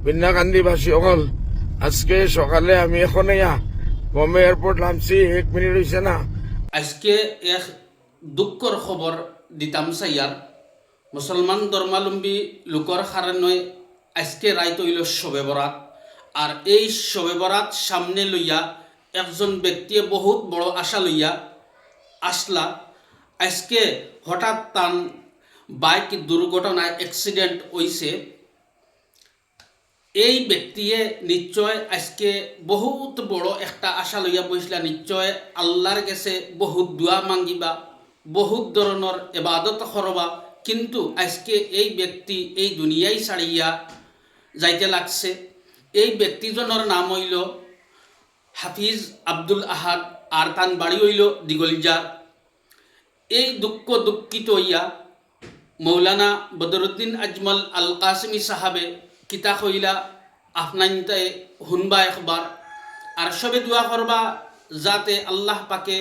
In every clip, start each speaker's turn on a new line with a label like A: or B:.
A: বিন্যাকান্দিবাসী অকল আজকে সকালে আমি এখন বোম্বে এয়ারপোর্ট নামছি 1 মিনিট হয়েছে না।
B: আজকে এক দুঃখর খবর দিতাম চাইয়ার মুসলমান ধর্মাবলম্বী লোকর কারণে আজকে রায় তৈল শবে বরাত। আর এই শবে বরাত সামনে লইয়া একজন ব্যক্তিয়ে বহুত বড় আশা লইয়া আসলা। আজকে হঠাৎ তান বাইক দুর্ঘটনায় অ্যাক্সিডেন্ট হইছে। এই ব্যক্তিয়ে নিশ্চয় আজকে বহুত বড় একটা আশা লইয়া বসলা, নিশ্চয় আল্লাহর কাছে বহুত দোয়া মাঙ্গিবা, বহুত ধরনের ইবাদত করবা, কিন্তু আজকে এই ব্যক্তি এই দুনিয়ায় ছাড়িয়া যাইতে লাগছে। এই ব্যক্তিজনের নাম হইল হাফিজ আব্দুল আহাদ, আর তান বাড়ি হইল দিগলিজার। এই দুঃখিত হইয়া মৌলানা বদরুদ্দিন আজমল আল কাসিমি সাহাবে কিতা কইলা আপনাইনতায় শুনবা একবার, আর সবে দোয়া করবা যাতে আল্লাহ পাকে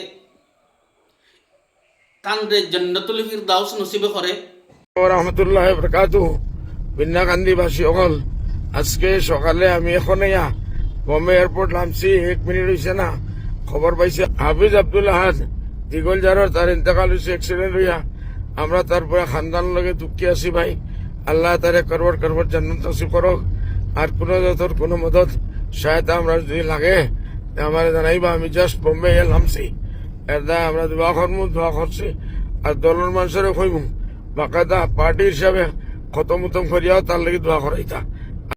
B: তানরে জান্নাতুল ফিরদাউস নসিব করে।
A: রহমতুল্লাহ বরকাতুহু। বিন্যাকান্দিবাসী অকল আজকে সকালে আমি এখন বোম্বে এয়ারপোর্ট নামছি 1 মিনিট হয়েছে না। খবর পাইছে হাফিজ আব্দুল আহাদ দিগলজারের তার ইন্তেকাল হয়েছে অ্যাক্সিডেন্ট হইয়া। আমরা তারপরে খানদান লগে দুঃখী আছি ভাই। আল্লাহ তারে করবর জান্নাত নসিব করক। আর কোনো যতর কোনো মদত সহায়তা আমরা যদি লাগে আমার জানাইবা। আমি জাস্ট বোম্বে নামছি, এর দ্বারা আমরা দোয়া করছি। আর দলের মানুষেরও কইমু বাকায়দা পার্টি হিসাবে খতম করিয়াও তার লাগে দোয়া করাইতা।